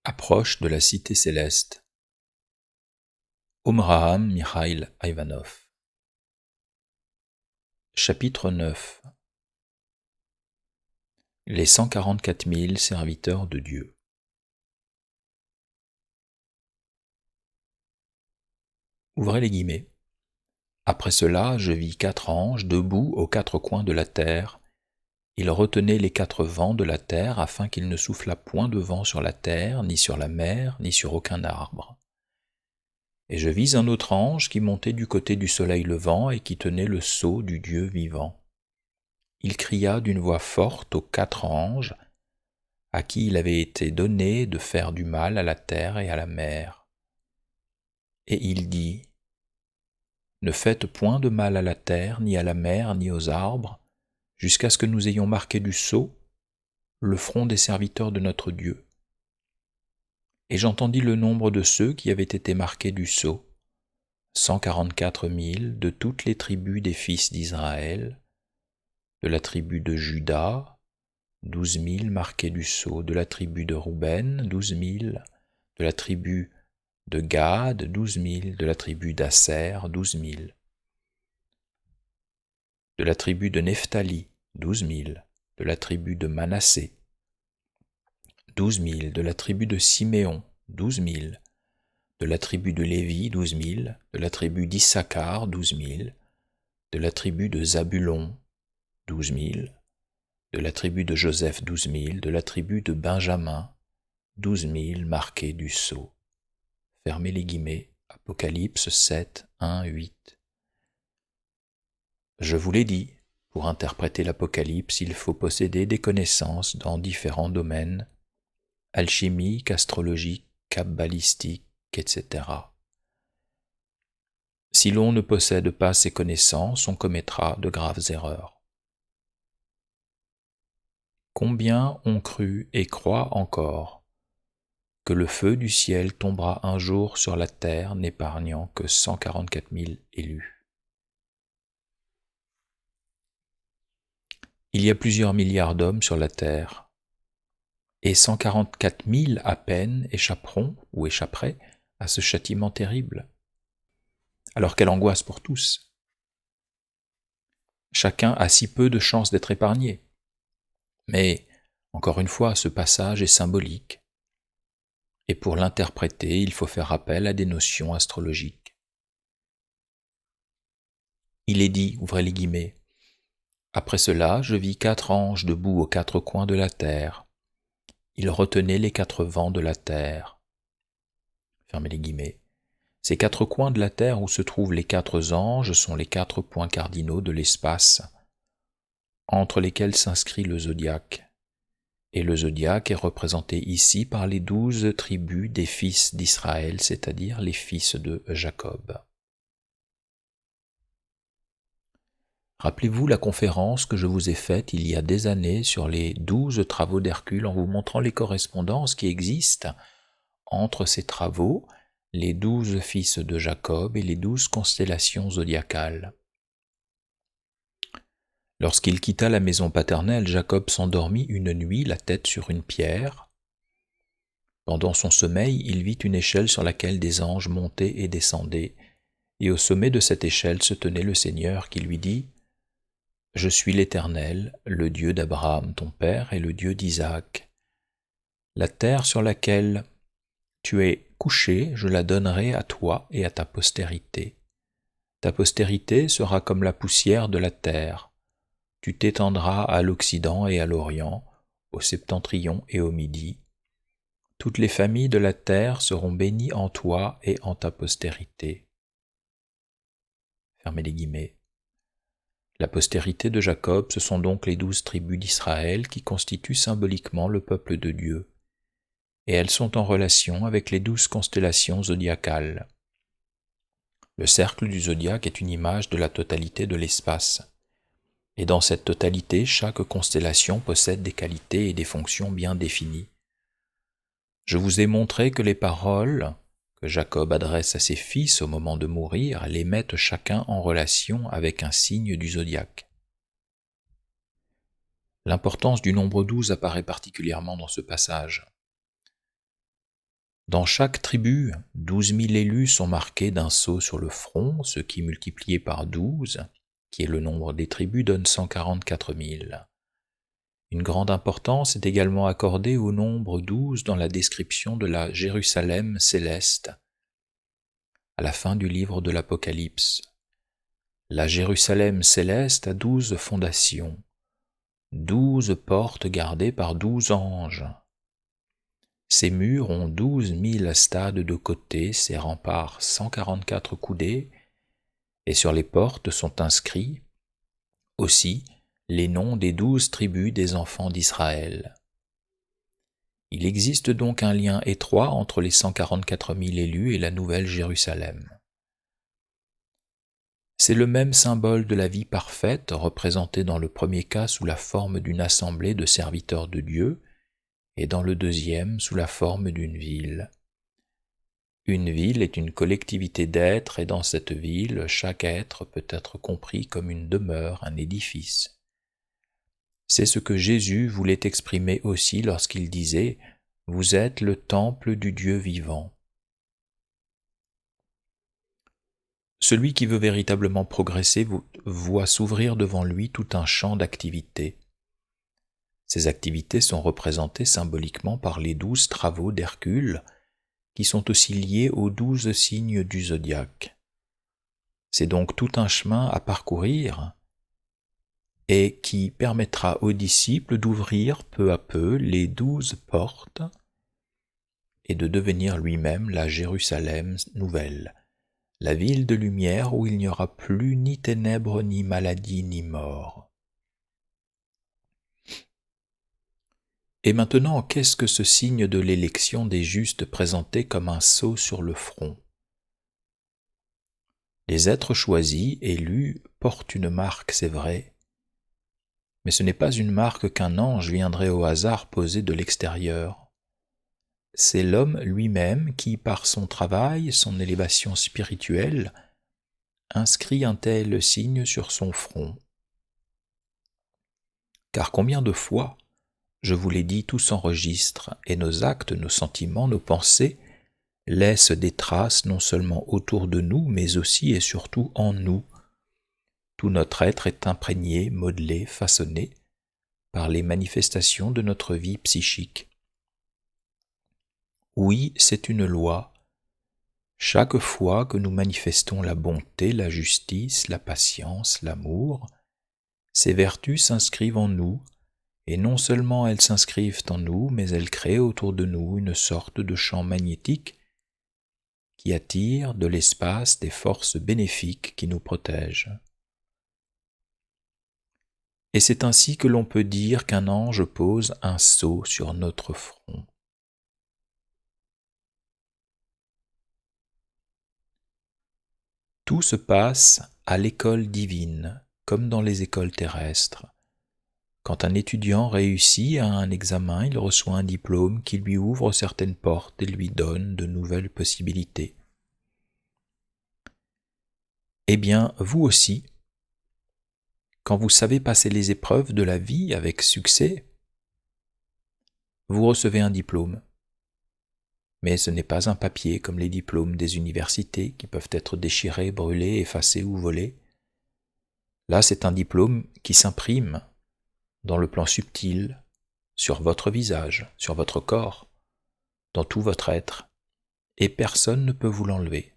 Approche de la cité céleste. Omraham Mikhail Ivanov. Chapitre 9. Les 144 000 serviteurs de Dieu. Ouvrez les guillemets. Après cela, je vis 4 anges debout aux 4 coins de la terre. Ils retenaient les 4 vents de la terre afin qu'il ne soufflât point de vent sur la terre, ni sur la mer, ni sur aucun arbre. Et je vis un autre ange qui montait du côté du soleil levant et qui tenait le sceau du Dieu vivant. Il cria d'une voix forte aux 4 anges, à qui il avait été donné de faire du mal à la terre et à la mer. Et il dit, « Ne faites point de mal à la terre, ni à la mer, ni aux arbres, jusqu'à ce que nous ayons marqué du sceau le front des serviteurs de notre Dieu. » Et j'entendis le nombre de ceux qui avaient été marqués du sceau, 144 000 de toutes les tribus des fils d'Israël, de la tribu de Juda, 12 000 marqués du sceau, de la tribu de Rouben, 12 000, de la tribu de Gad, 12 000, de la tribu d'Asser, 12 000, de la tribu de Nephtali, 12 000, de la tribu de Manassé, 12 000, de la tribu de Siméon, 12 000, de la tribu de Lévi, 12 000, de la tribu d'Issachar, 12 000, de la tribu de Zabulon, 12 000, de la tribu de Joseph, 12 000, de la tribu de Benjamin, 12 000 marqués du sceau. Fermez les guillemets, Apocalypse 7, 1, 8. Je vous l'ai dit, pour interpréter l'Apocalypse, il faut posséder des connaissances dans différents domaines, alchimique, astrologique, kabbalistique, etc. Si l'on ne possède pas ces connaissances, on commettra de graves erreurs. Combien ont cru et croient encore que le feu du ciel tombera un jour sur la terre, n'épargnant que 144 000 élus. Il y a plusieurs milliards d'hommes sur la terre, et 144 000 à peine échapperont ou échapperaient à ce châtiment terrible. Alors quelle angoisse pour tous! Chacun a si peu de chances d'être épargné. Mais, encore une fois, ce passage est symbolique. Et pour l'interpréter, il faut faire appel à des notions astrologiques. Il est dit, ouvrez les guillemets, « Après cela, je vis 4 anges debout aux 4 coins de la terre. Ils retenaient les 4 vents de la terre. » Fermez les guillemets. Ces 4 coins de la terre où se trouvent les 4 anges sont les 4 points cardinaux de l'espace, entre lesquels s'inscrit le zodiaque. Et le zodiaque est représenté ici par les 12 tribus des fils d'Israël, c'est-à-dire les fils de Jacob. Rappelez-vous la conférence que je vous ai faite il y a des années sur les 12 travaux d'Hercule en vous montrant les correspondances qui existent entre ces travaux, les 12 fils de Jacob et les 12 constellations zodiacales. Lorsqu'il quitta la maison paternelle, Jacob s'endormit une nuit, la tête sur une pierre. Pendant son sommeil, il vit une échelle sur laquelle des anges montaient et descendaient, et au sommet de cette échelle se tenait le Seigneur qui lui dit « Je suis l'Éternel, le Dieu d'Abraham, ton père, et le Dieu d'Isaac. La terre sur laquelle tu es couché, je la donnerai à toi et à ta postérité. Ta postérité sera comme la poussière de la terre. Tu t'étendras à l'Occident et à l'Orient, au septentrion et au Midi. Toutes les familles de la terre seront bénies en toi et en ta postérité. » Fermez les guillemets. La postérité de Jacob, ce sont donc les 12 tribus d'Israël qui constituent symboliquement le peuple de Dieu, et elles sont en relation avec les 12 constellations zodiacales. Le cercle du zodiaque est une image de la totalité de l'espace. Et dans cette totalité, chaque constellation possède des qualités et des fonctions bien définies. Je vous ai montré que les paroles que Jacob adresse à ses fils au moment de mourir les mettent chacun en relation avec un signe du zodiaque. L'importance du nombre 12 apparaît particulièrement dans ce passage. Dans chaque tribu, 12 000 élus sont marqués d'un sceau sur le front, ce qui multiplié par 12, qui est le nombre des tribus, donne 144 000. Une grande importance est également accordée au nombre 12 dans la description de la Jérusalem céleste, à la fin du livre de l'Apocalypse. La Jérusalem céleste a 12 fondations, 12 portes gardées par 12 anges. Ces murs ont 12 000 stades de côté, ses remparts 144 coudées, et sur les portes sont inscrits aussi les noms des 12 tribus des enfants d'Israël. Il existe donc un lien étroit entre les 144 000 élus et la Nouvelle Jérusalem. C'est le même symbole de la vie parfaite, représenté dans le premier cas sous la forme d'une assemblée de serviteurs de Dieu, et dans le deuxième sous la forme d'une ville. Une ville est une collectivité d'êtres, et dans cette ville, chaque être peut être compris comme une demeure, un édifice. C'est ce que Jésus voulait exprimer aussi lorsqu'il disait « Vous êtes le temple du Dieu vivant ». Celui qui veut véritablement progresser voit s'ouvrir devant lui tout un champ d'activités. Ces activités sont représentées symboliquement par les 12 travaux d'Hercule, qui sont aussi liés aux 12 signes du zodiaque. C'est donc tout un chemin à parcourir et qui permettra aux disciples d'ouvrir peu à peu les 12 portes et de devenir lui-même la Jérusalem nouvelle, la ville de lumière où il n'y aura plus ni ténèbres, ni maladie, ni mort. Et maintenant, qu'est-ce que ce signe de l'élection des justes présenté comme un sceau sur le front ? Les êtres choisis, élus, portent une marque, c'est vrai, mais ce n'est pas une marque qu'un ange viendrait au hasard poser de l'extérieur. C'est l'homme lui-même qui, par son travail, son élévation spirituelle, inscrit un tel signe sur son front. Car combien de fois, je vous l'ai dit, tout s'enregistre, et nos actes, nos sentiments, nos pensées laissent des traces non seulement autour de nous, mais aussi et surtout en nous. Tout notre être est imprégné, modelé, façonné par les manifestations de notre vie psychique. Oui, c'est une loi. Chaque fois que nous manifestons la bonté, la justice, la patience, l'amour, ces vertus s'inscrivent en nous, et non seulement elles s'inscrivent en nous, mais elles créent autour de nous une sorte de champ magnétique qui attire de l'espace des forces bénéfiques qui nous protègent. Et c'est ainsi que l'on peut dire qu'un ange pose un sceau sur notre front. Tout se passe à l'école divine, comme dans les écoles terrestres. Quand un étudiant réussit à un examen, il reçoit un diplôme qui lui ouvre certaines portes et lui donne de nouvelles possibilités. Eh bien, vous aussi, quand vous savez passer les épreuves de la vie avec succès, vous recevez un diplôme. Mais ce n'est pas un papier comme les diplômes des universités qui peuvent être déchirés, brûlés, effacés ou volés. Là, c'est un diplôme qui s'imprime dans le plan subtil, sur votre visage, sur votre corps, dans tout votre être, et personne ne peut vous l'enlever.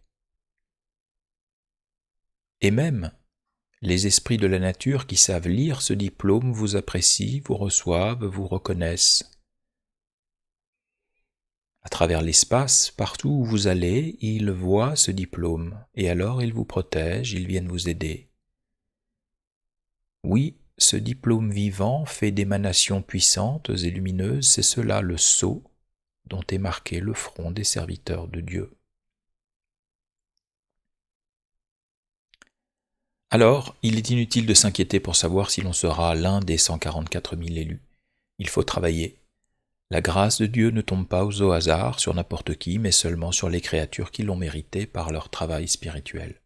Et même, les esprits de la nature qui savent lire ce diplôme vous apprécient, vous reçoivent, vous reconnaissent. À travers l'espace, partout où vous allez, ils voient ce diplôme, et alors ils vous protègent, ils viennent vous aider. Oui, ce diplôme vivant, fait d'émanations puissantes et lumineuses, c'est cela le sceau dont est marqué le front des serviteurs de Dieu. Alors, il est inutile de s'inquiéter pour savoir si l'on sera l'un des 144 000 élus. Il faut travailler. La grâce de Dieu ne tombe pas au hasard sur n'importe qui, mais seulement sur les créatures qui l'ont mérité par leur travail spirituel.